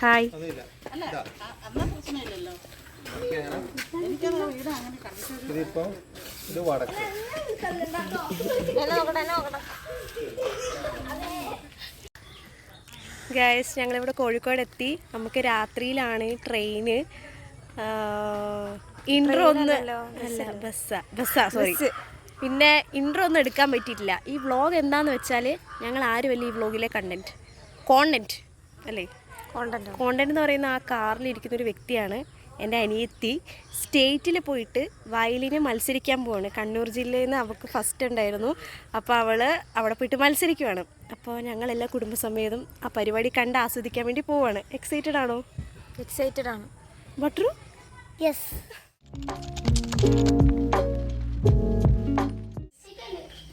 Hi. Guys, ഞങ്ങളിവിടെ കോഴിക്കോട് എത്തി. നമുക്ക് രാത്രിയിലാണ് ട്രെയിന്. ഇൻട്രോ ഒന്നും അല്ല, ബസ്സാ സോറി. പിന്നെ ഇൻട്രോ ഒന്നും എടുക്കാൻ പറ്റിയിട്ടില്ല. ഈ വ്ളോഗ് എന്താണെന്ന് വെച്ചാൽ ഞങ്ങൾ ആരുമല്ല ഈ വ്ളോഗിലെ കോണ്ടന്റ് അല്ലേ. കോണ്ടന്റ് എന്ന് പറയുന്ന ആ കാറിലിരിക്കുന്നൊരു വ്യക്തിയാണ് എൻ്റെ അനിയത്തി. സ്റ്റേറ്റിൽ പോയിട്ട് വയലിന് മത്സരിക്കാൻ പോവാണ്. കണ്ണൂർ ജില്ലയിൽ നിന്ന് അവൾക്ക് ഫസ്റ്റ് ഉണ്ടായിരുന്നു. അപ്പോൾ അവൾ അവിടെ പോയിട്ട് മത്സരിക്കുവാണ്. അപ്പോൾ ഞങ്ങളെല്ലാ കുടുംബസമേതം ആ പരിപാടി കണ്ട് ആസ്വദിക്കാൻ വേണ്ടി പോവാണ്. എക്സൈറ്റഡ് ആണോ? എക്സൈറ്റഡ് ആണ്. ബട്രു? യെസ്.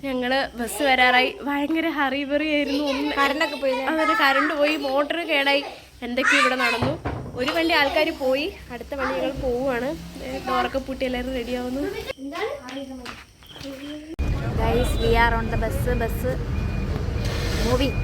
ഞങ്ങൾ ബസ് വരാറായി. ഭയങ്കര ഹറിബറി ആയിരുന്നു. കറണ്ടൊക്കെ പോയി. അതുപോലെ കറണ്ട് പോയി, മോട്ടർ കേടായി, എന്തൊക്കെയോ ഇവിടെ നടന്നു. ഒരു വണ്ടി ആൾക്കാർ പോയി, അടുത്ത വണ്ടി ഞങ്ങൾ പോവുകയാണ്. ഡോറൊക്കെ പൂട്ടി എല്ലാവരും റെഡിയാവുന്നു. Guys, we are on the bus moving.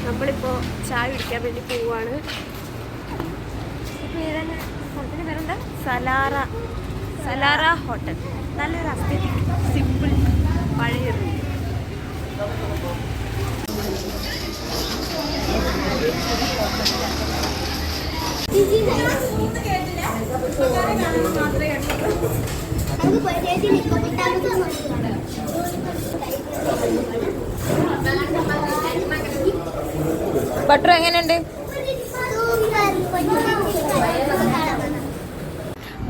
നമ്മളിപ്പോൾ ചായ കുടിക്കാൻ വേണ്ടി പോവുകയാണ്. സലാറ ഹോട്ടൽ. നല്ലൊരു അസ്ഥിതിക്, സിമ്പിൾ, പഴയ റൂം. ബട്ടർ എങ്ങനെയുണ്ട്?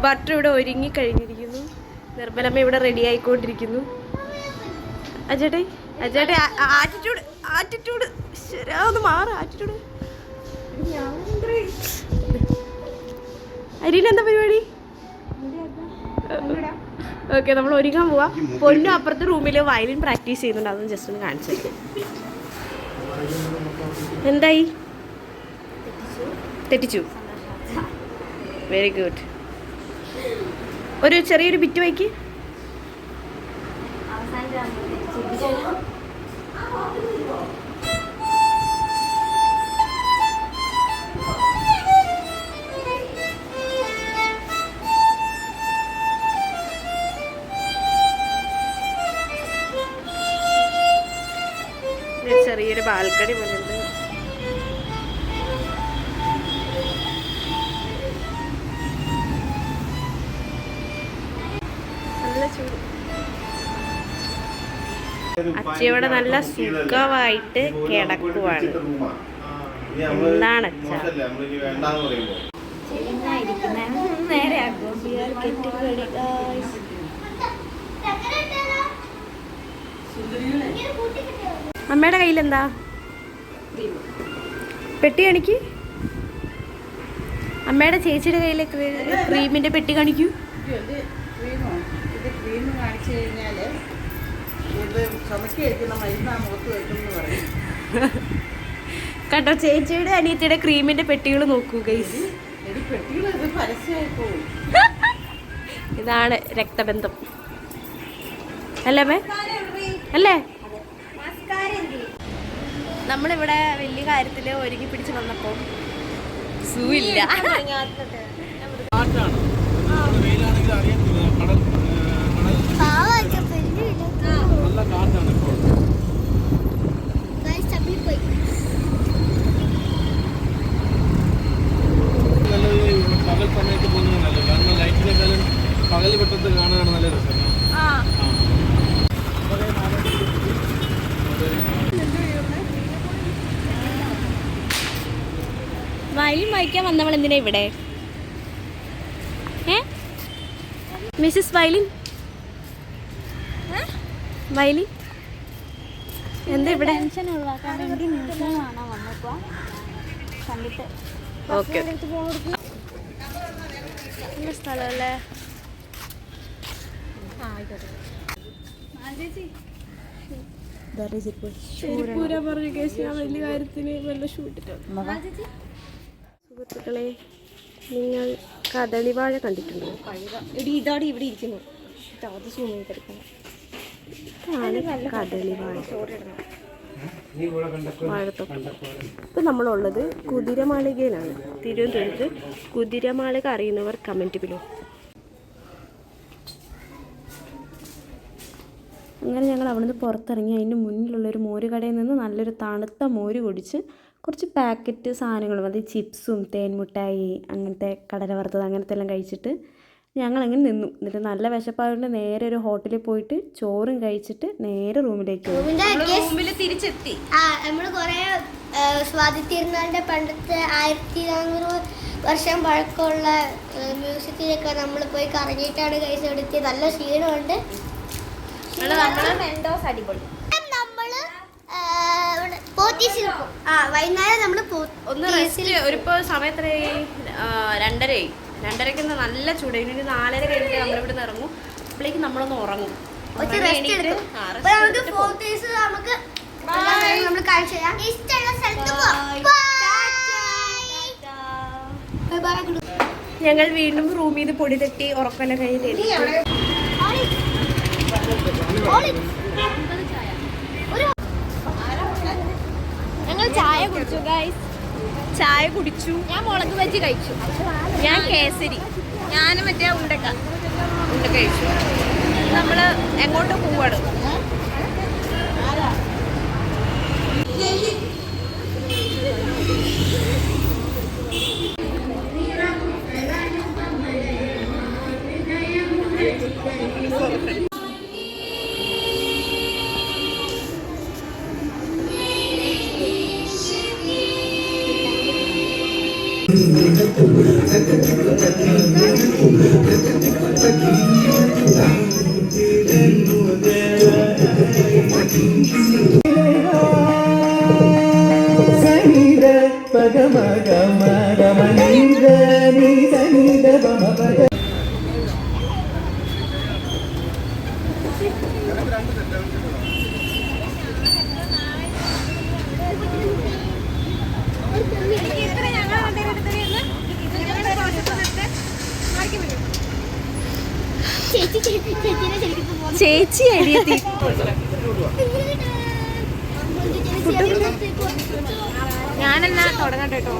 ബട്ടർ ഇവിടെ ഒരുങ്ങി കഴിഞ്ഞിരിക്കുന്നു. നിർമ്മലമ്മ ഇവിടെ റെഡി ആയിക്കൊണ്ടിരിക്കുന്നു. അജേട്ടെ ആറ്റിറ്റ്യൂഡ് ശരിയാന്ന് മാറും. ആറ്റിറ്റ്യൂഡ്. അരീനെന്താ പരിപാടി? ഓക്കെ, നമ്മൾ ഒരുങ്ങാൻ പോവാം. പൊന്നു അപ്പുറത്തെ റൂമിൽ വയലിൻ പ്രാക്ടീസ് ചെയ്യുന്നുണ്ട്. അതൊന്നും ജസ്റ്റ് ഒന്ന് കാണിച്ചു തരും. എന്തായി? തെറ്റിച്ചു. Very good. ഒരു ചെറിയൊരു ബിറ്റ് വയ്ക്ക്. ചെറിയൊരു ബാൽക്കണി പോലെ ഉണ്ട്. നല്ല ചൂട്. അച്ചയുടെ നല്ല സുഖമായിട്ട് കിടക്കുവാണ്. എന്താണ് അച്ഛ? അമ്മയുടെ കയ്യിലെന്താ? പെട്ടി കാണിക്കൂ. അമ്മയുടെ ചേച്ചിയുടെ കയ്യിലെ ക്രീമിന്റെ പെട്ടി കാണിക്കൂ. കേട്ടോ, ചേച്ചിയുടെ അനിയത്തിയുടെ ക്രീമിന്റെ പെട്ടികൾ നോക്കൂ ഗൈസ്. ഇതാണ് രക്തബന്ധം അല്ലേ മേ? അല്ലേ? നമ്മളിവിടെ വലിയ കാര്യത്തിൽ ഒരുങ്ങി പിടിച്ച് വന്നപ്പോൾ സൂ ഇല്ല. പകൽ സമയത്ത് പോകുന്നത് നല്ലത്. കാരണം ലൈറ്റിനെക്കാളും പകൽ വെട്ടത്ത് കാണാനാണ് നല്ല രസം. വയലിൻ വായിക്കാൻ വന്നവൾ എന്തിനാ ഇവിടെ? മിസ്സസ് വയലിൻ വയലിൻ എന്താ ഇവിടെ? ടെൻഷൻ ഒഴിവാക്കാൻ വേണ്ടി ന്യൂസ് കാണാൻ വന്നപ്പോൾ കണ്ടിട്ട് ഓക്കെ നല്ല സ്ഥലമല്ലേ? സുഹൃത്തുക്കളെ, നിങ്ങൾ കദളിവാഴ കണ്ടിട്ടുണ്ടോ? ഇതോടെ ഇവിടെ ഇരിക്കുന്നു. കദളിവാഴ വാഴത്തോട്ടം. ഇപ്പം നമ്മളുള്ളത് കുതിരമാളികയിലാണ്. തിരുവനന്തപുരത്ത് കുതിരമാളിക അറിയുന്നവർ കമൻറ്റ് ബിലോ. അങ്ങനെ ഞങ്ങൾ അവിടുന്ന് പുറത്തിറങ്ങി അതിന് മുന്നിലുള്ളൊരു മോര് കടയിൽ നിന്ന് നല്ലൊരു തണുത്ത മോര് കുടിച്ച് കുറച്ച് പാക്കറ്റ് സാധനങ്ങളും അത് ചിപ്സും തേൻമുട്ടായി അങ്ങനത്തെ കടല വറുത്തത് അങ്ങനത്തെ എല്ലാം കഴിച്ചിട്ട് ഞങ്ങളങ്ങനെ നിന്നു. എന്നിട്ട് നല്ല വിശപ്പായതുകൊണ്ട് നേരെ ഒരു ഹോട്ടലിൽ പോയിട്ട് ചോറും കഴിച്ചിട്ട് നേരെ റൂമിലേക്ക് റൂമിൽ തിരിച്ചെത്തി. നമ്മൾ കുറേ സ്വാതി തിരുനാളിൻ്റെ പണ്ടത്തെ 1400 വർഷം പഴക്കമുള്ള മ്യൂസിയത്തിലൊക്കെ നമ്മൾ പോയി കറങ്ങിയിട്ടാണ് കഴിച്ച് എടുത്തിയത്. നല്ല ക്ഷീണമുണ്ട്. വൈകുന്നേരം നമ്മൾ ഒന്ന് റെസ്റ്റ്. ഒരിപ്പോൾ സമയത്ര 2:30 നല്ല ചൂട്. ഇനി 4:30 കഴിഞ്ഞിട്ട് നമ്മളിവിടെ നിന്ന് ഇറങ്ങും. അപ്പോഴേക്ക് നമ്മളൊന്ന് ഉറങ്ങും. നമുക്ക് കാണിച്ചു തരാം. ഇഷ്ടമുള്ള സ്ഥലത്ത് ഞങ്ങൾ വീണ്ടും റൂമിൽ നിന്ന് പൊടി തട്ടി ഉറക്കല കഴിഞ്ഞ് ഞങ്ങൾ ചായ കുടിച്ചു ഗൈസ്. ചായ കുടിച്ചു. ഞാൻ മുളക് വെച്ച് കഴിച്ചു. ഞാൻ കേസരി. ഞാൻ മറ്റേ ഉണ്ട കഴിച്ചു. നമ്മൾ എങ്ങോട്ട് പോവാണ്? ചേച്ചി അടിയെത്തി. ഞാനെന്നാ തുടങ്ങട്ടെ കേട്ടോ.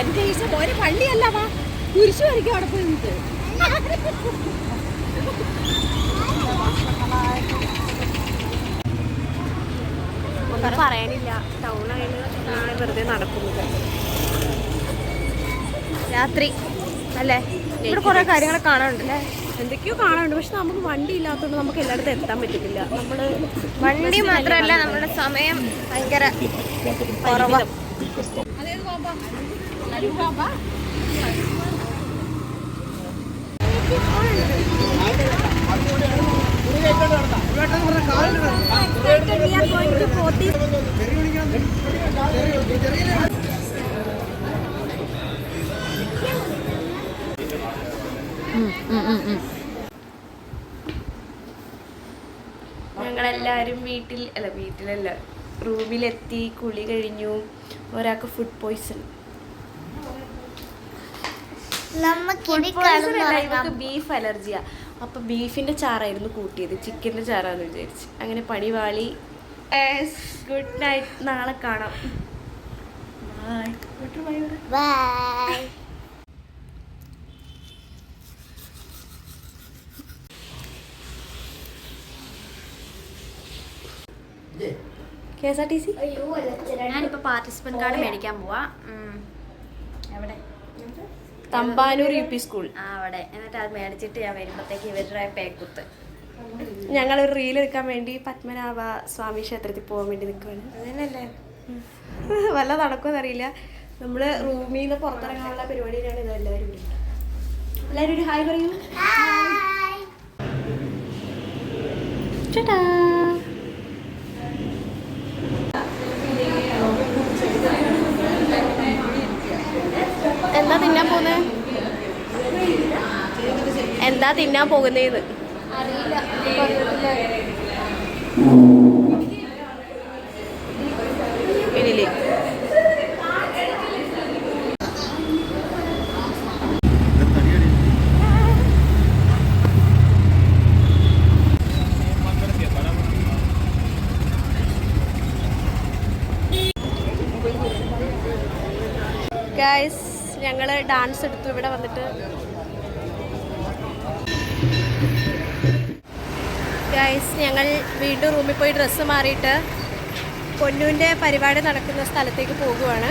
എന്റെ ഈശോ ഒരു പള്ളിയല്ല, വാ കുരിശു വരയ്ക്കും അവിടെ പോയി നിന്നിട്ട്. ഒന്നും പറയാനില്ല. ടൗണായാലും വെറുതെ നടക്കുന്നത്. രാത്രി അല്ലേ? ഇവിടെ കുറെ കാര്യങ്ങൾ കാണാനുണ്ടല്ലേ? എന്തൊക്കെയോ കാണാനുണ്ട്. പക്ഷെ നമുക്ക് വണ്ടി ഇല്ലാത്തതുകൊണ്ട് നമുക്ക് എല്ലായിടത്തും എത്താൻ പറ്റത്തില്ല. നമ്മള് വണ്ടി മാത്രമല്ല നമ്മുടെ സമയം ഭയങ്കര കുറവാണ്. ഞങ്ങളെല്ലാവരും വീട്ടിലല്ല റൂമിലെത്തി. കുളി കഴിഞ്ഞു. ഒരാൾക്ക് ഫുഡ് പോയ്സൺ. ഇവർക്ക് ബീഫ് അലർജിയാ. അപ്പൊ ബീഫിന്റെ ചാറായിരുന്നു കൂട്ടിയത്, ചിക്കന്റെ ചാറാന്ന് വിചാരിച്ച്. അങ്ങനെ പണി വാളി. Good night. നാളെ കാണാം. ബൈ. KSRTC. ഞാനിപ്പോ പാർട്ടിസിപ്പന്റ് കാർഡ് മേടിക്കാൻ പോവാ. എവിടെ? Thampanoor UP school. അവിടെ. എന്നിട്ട് അത് മേടിച്ചിട്ട് ഞാൻ വരുമ്പോഴത്തേക്ക് ഇവരുടെ പേക്കുത്ത്. ഞങ്ങളൊരു റീൽ എടുക്കാൻ വേണ്ടി പത്മനാഭ സ്വാമി ക്ഷേത്രത്തിൽ പോകാൻ വേണ്ടി നിൽക്കുകയാണ്. അതന്നെയല്ലേ? വല്ല നടക്കുമെന്ന് അറിയില്ല. നമ്മള് റൂമിൽ നിന്ന് പുറത്തിറങ്ങാനുള്ള പരിപാടിയിലാണ് ഇത്. എല്ലാവരും ഒരു ഹായ് പറയൂ. ചേട്ടാ എന്താ തിന്നാൻ പോകുന്നത്? എന്താ തിന്നാൻ പോകുന്നേന്ന് ഇഡലി. ഗൈസ് ഞങ്ങൾ ഡാൻസ് എടുത്തു ഇവിടെ വന്നിട്ട്. ഗൈസ് ഞങ്ങൾ വീണ്ടും റൂമിൽ പോയി ഡ്രസ്സ് മാറിയിട്ട് പൊന്നുവിൻ്റെ പരിപാടി നടക്കുന്ന സ്ഥലത്തേക്ക് പോകുവാണ്.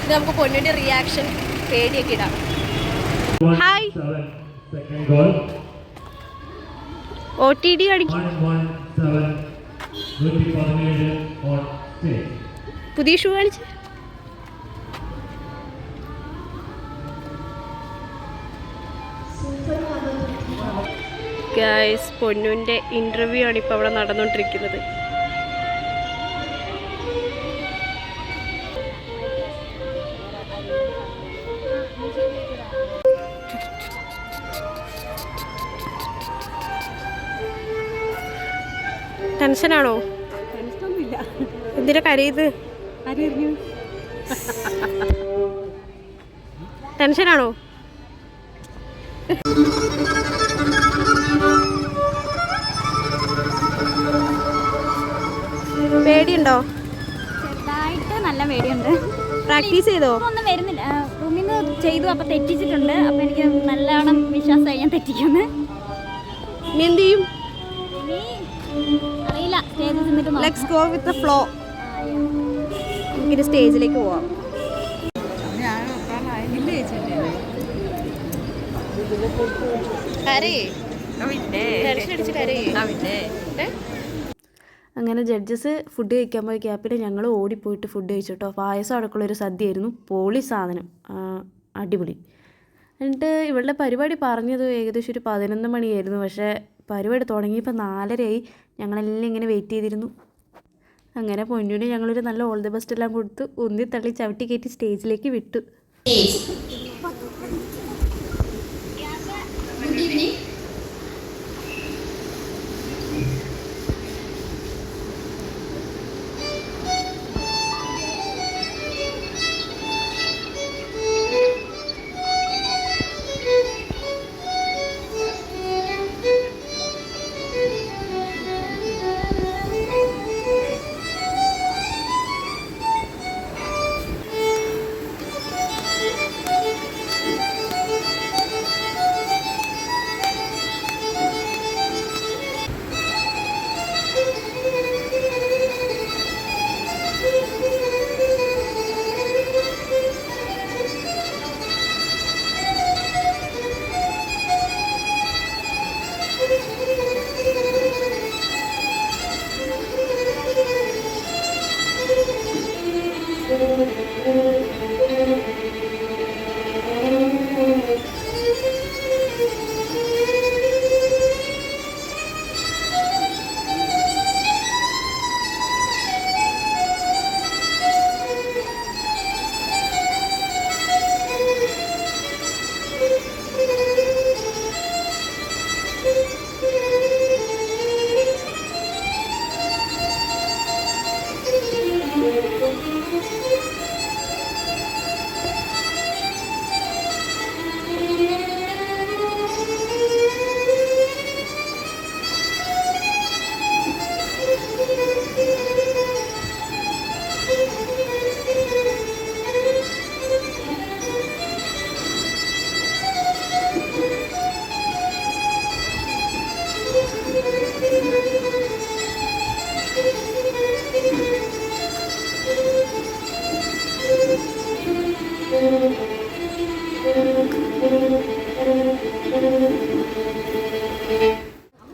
ഇത് നമുക്ക് പൊന്നുവിൻ്റെ റിയാക്ഷൻ പേടിയൊക്കെ ഇടാം. ഹായ് OTD അടിക്കും. പുതിയ ഷൂ കാണിച്ച്. ഗൈസ് പൊന്നുവിൻ്റെ ഇൻ്റർവ്യൂ ആണ് ഇപ്പോൾ അവിടെ നടന്നുകൊണ്ടിരിക്കുന്നത്. ടെൻഷനാണോ? എന്തിനാ കരയത്? ടെൻഷനാണോ? പേടിയുണ്ടോ? ചെറുതായിട്ട് നല്ല പേടിയുണ്ട്. പ്രാക്ടീസ് ചെയ്തോ? ഒന്നും വരുന്നില്ല. റൂമിൽ നിന്ന് ചെയ്തു, അപ്പോൾ തെറ്റിച്ചിട്ടുണ്ട്. അപ്പോൾ എനിക്ക് നല്ലോണം വിശ്വാസമായി ഞാൻ തെറ്റിക്കുന്നു. ഇനി എന്ത് ചെയ്യും? അറിയില്ല. സ്റ്റേജിൽ നിന്നിട്ട് let's go with the flow. നമുക്കിനി സ്റ്റേജിലേക്ക് പോവാം. അങ്ങനെ ജഡ്ജസ് ഫുഡ് കഴിക്കാൻ പോയ ക്യാപ്പിൽ ഞങ്ങൾ ഓടിപ്പോയിട്ട് ഫുഡ് കഴിച്ചു കേട്ടോ. പായസം അടക്കമുള്ളൊരു സദ്യയായിരുന്നു. പോളി സാധനം, അടിപൊളി. എന്നിട്ട് ഇവളുടെ പരിപാടി പറഞ്ഞത് ഏകദേശം ഒരു 11 മണിയായിരുന്നു. പക്ഷേ പരിപാടി തുടങ്ങിയപ്പോൾ 4:30 ഞങ്ങളെല്ലാം ഇങ്ങനെ വെയിറ്റ് ചെയ്തിരുന്നു. അങ്ങനെ പൊന്നുവിന് ഞങ്ങളൊരു നല്ല ഓൾ ദി ബെസ്റ്റ് എല്ലാം കൊടുത്തു. ഉന്തി തള്ളി ചവിട്ടി കയറ്റി സ്റ്റേജിലേക്ക് വിട്ടു.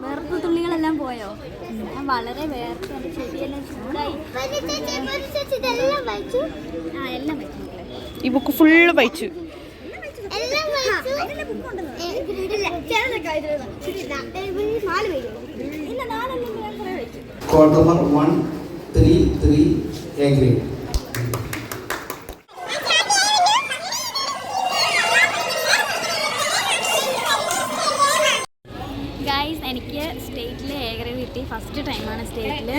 വേർപ്പ് തുള്ളികളെല്ലാം പോയോ? ഞാൻ വളരെ വേർപ്പാണ്. ചെടിയെല്ലാം ചൂടായി. എല്ലാം വായിച്ചു. എല്ലാം പറ്റും. ഈ ബുക്ക് ഫുള്ള് വായിച്ചു. എല്ലാം വായിച്ചു. Code number 133 A grade. Guys, എനിക്ക് സ്റ്റേറ്റിൽ എ ഗ്രേഡ് കിട്ടി. ഫസ്റ്റ് ടൈമാണ് സ്റ്റേറ്റിൽ.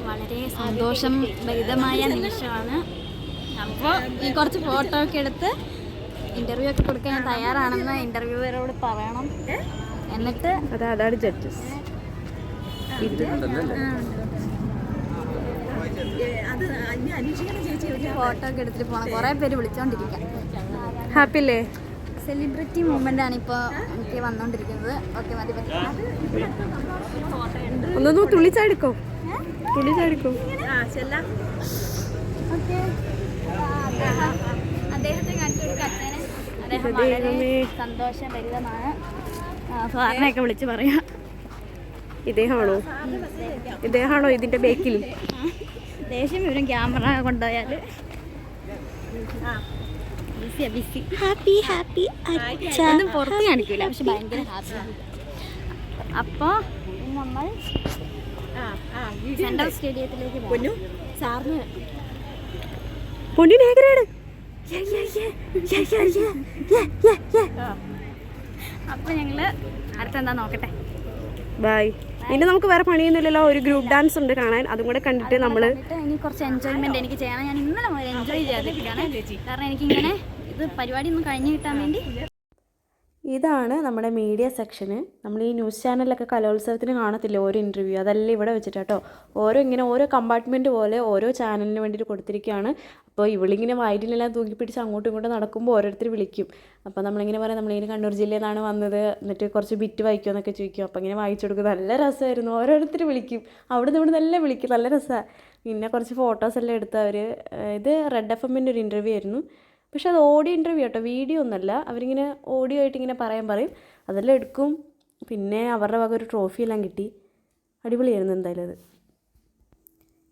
വളരെ സന്തോഷം ഭരിതമായ നിമിഷമാണ്. അപ്പോൾ ഈ കുറച്ച് ഫോട്ടോ ഒക്കെ എടുത്ത് ഇൻ്റർവ്യൂ ഒക്കെ കൊടുക്കാൻ ഞാൻ തയ്യാറാണെന്ന് ഇൻ്റർവ്യൂവരോട് പറയണം. എന്നിട്ട് അതാണ് ജഡ്ജസ്. ഫോട്ടോ ഒക്കെ എടുത്തിട്ട് പോകണം. കുറേ പേര് വിളിച്ചോണ്ടിരിക്കാം. ഹാപ്പി അല്ലേ? സെലിബ്രിറ്റി മൂവ്മെൻ്റ് ആണ് ഇപ്പോൾ എനിക്ക് വന്നുകൊണ്ടിരിക്കുന്നത്. ഓക്കെ, മതി മതി. ഒന്നൊന്ന് തുള്ളിച്ചാടിക്കോ, തുള്ളിച്ചാടിക്കോ. ഓക്കെ, അദ്ദേഹത്തെ കാണിച്ചു കൊടുക്കാത്തതിന് അദ്ദേഹം വളരെ സന്തോഷഭരിതമാണ്. സാറിനെയൊക്കെ വിളിച്ച് പറയാം. ഇദ്ദേഹമാണോ ഇതിന്റെ ബേക്കിൽ? ദേഷ്യം വരും ക്യാമറ കൊണ്ടുപോയാൽ. ബിസി ഹാപ്പി ഹാപ്പി ഒന്നും പുറത്ത് കാണിക്കില്ല, പക്ഷെ ഭയങ്കര ഹാപ്പി. അപ്പോൾ നമ്മൾ സെൻട്രൽ സ്റ്റേഡിയത്തിലേക്ക് പോകും. സാറിന് അപ്പോൾ ഞങ്ങൾ അടുത്തെന്താ നോക്കട്ടെ. ബൈ. ഇനി നമുക്ക് വേറെ പണിയൊന്നുമില്ലല്ലോ. ഒരു ഗ്രൂപ്പ് ഡാൻസ് ഉണ്ട് കാണാൻ, അതും കൂടെ കണ്ടിട്ട് നമ്മൾ ഇനി കുറച്ച് എൻജോയ്മെന്റ് എനിക്ക് ചെയ്യണം. ഞാൻ ഇന്നലെ മുതൽ എൻജോയ് ചെയ്യാതിരിക്കുകയാണ്. കാരണം എനിക്കിങ്ങനെ ഇത് പരിപാടി ഒന്ന് കഴിഞ്ഞ് കിട്ടാൻ വേണ്ടി. ഇതാണ് നമ്മുടെ മീഡിയ സെക്ഷന്. നമ്മൾ ഈ ന്യൂസ് ചാനലിലൊക്കെ കലോത്സവത്തിന് കാണത്തില്ല ഓരോ ഇൻ്റർവ്യൂ, അതെല്ലാം ഇവിടെ വെച്ചിട്ടാട്ടോ. ഓരോ കമ്പാർട്ട്മെൻറ്റ് പോലെ ഓരോ ചാനലിന് വേണ്ടിയിട്ട് കൊടുത്തിരിക്കുകയാണ്. അപ്പോൾ ഇവളിങ്ങനെ വയലിനെല്ലാം തൂക്കിപ്പിടിച്ച് അങ്ങോട്ടും ഇങ്ങോട്ടും നടക്കുമ്പോൾ ഓരോരുത്തർ വിളിക്കും. അപ്പോൾ നമ്മളിങ്ങനെ പറയാം, നമ്മളിങ്ങനെ കണ്ണൂർ ജില്ലയിൽ നിന്നാണ് വന്നത്, എന്നിട്ട് കുറച്ച് ബിറ്റ് വായിക്കുമോ എന്നൊക്കെ ചോദിക്കും. അപ്പോൾ ഇങ്ങനെ വായിച്ചു കൊടുക്കും. നല്ല രസമായിരുന്നു. ഓരോരുത്തർ വിളിക്കും, അവിടെ നിന്ന് ഇവിടെ നല്ല വിളിക്കും. നല്ല രസമാണ്. പിന്നെ കുറച്ച് ഫോട്ടോസ് എല്ലാം എടുത്ത് അവർ. ഇത് റെഡ് FM-ൻ്റെ ഒരു ഇൻ്റർവ്യൂ ആയിരുന്നു. പക്ഷെ അത് ഓഡിയോ ഇൻ്റർവ്യൂ കേട്ടോ, വീഡിയോ ഒന്നുമല്ല. അവരിങ്ങനെ ഓഡിയോ ആയിട്ട് ഇങ്ങനെ പറയും. അതെല്ലാം എടുക്കും. പിന്നെ അവരുടെ വക ഒരു ട്രോഫി എല്ലാം കിട്ടി. അടിപൊളിയായിരുന്നു എന്തായാലും അത്.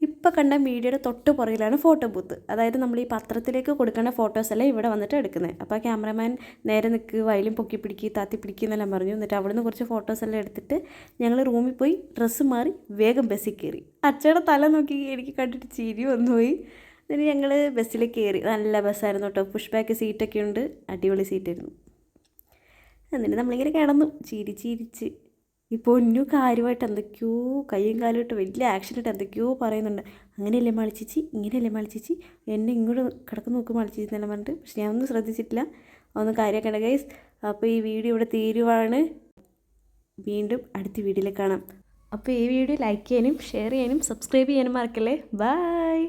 ഇപ്പോൾ കണ്ട മീഡിയയുടെ തൊട്ട് പുറകിലാണ് ഫോട്ടോ ബൂത്ത്. അതായത് നമ്മൾ ഈ പത്രത്തിലേക്ക് കൊടുക്കേണ്ട ഫോട്ടോസെല്ലാം ഇവിടെ വന്നിട്ട് എടുക്കുന്നത്. അപ്പോൾ ക്യാമറമാൻ നേരെ നിൽക്ക്, വയലും പൊക്കി പിടിക്കുക, താത്തി പിടിക്കുക എന്നെല്ലാം പറഞ്ഞു. എന്നിട്ട് അവിടെ നിന്ന് കുറച്ച് ഫോട്ടോസെല്ലാം എടുത്തിട്ട് ഞങ്ങൾ റൂമിൽ പോയി ഡ്രസ്സ് മാറി വേഗം ബസ്സിൽ കയറി. അച്ഛയുടെ തല നോക്കി എനിക്ക് കണ്ടിട്ട് ചിരി വന്നുപോയി. എന്നിട്ട് ഞങ്ങൾ ബസ്സിൽ കയറി. നല്ല ബസ്സായിരുന്നു കേട്ടോ. പുഷ് ബാക്ക് സീറ്റൊക്കെ ഉണ്ട്, അടിപൊളി സീറ്റായിരുന്നു. എന്നിട്ട് നമ്മളിങ്ങനെ കിടന്നു ചിരിച്ച്. ഇപ്പോൾ ഒന്നു കാര്യമായിട്ട് എന്തൊക്കെയോ കയ്യും കാലും ഇട്ട് വലിയ ആക്ഷനായിട്ട് എന്തൊക്കെയോ പറയുന്നുണ്ട്. അങ്ങനെയല്ലേ മാളിച്ചേച്ചി, ഇങ്ങനെയല്ലേ മാളിച്ചേച്ചി, എന്നെ ഇങ്ങോട്ട് കിടക്കുന്നു നോക്കും മാളിച്ചേച്ചി എന്നെല്ലാം പറഞ്ഞിട്ട്. പക്ഷെ ഞാനൊന്നും ശ്രദ്ധിച്ചിട്ടില്ല, ഒന്നും കാര്യമാക്കണ്ട ഗൈസ്. അപ്പോൾ ഈ വീഡിയോ ഇവിടെ തീരുവാണ്. വീണ്ടും അടുത്ത വീഡിയോയിൽ കാണാം. അപ്പോൾ ഈ വീഡിയോ ലൈക്ക് ചെയ്യാനും ഷെയർ ചെയ്യാനും സബ്സ്ക്രൈബ് ചെയ്യാനും മറക്കല്ലേ. ബൈ.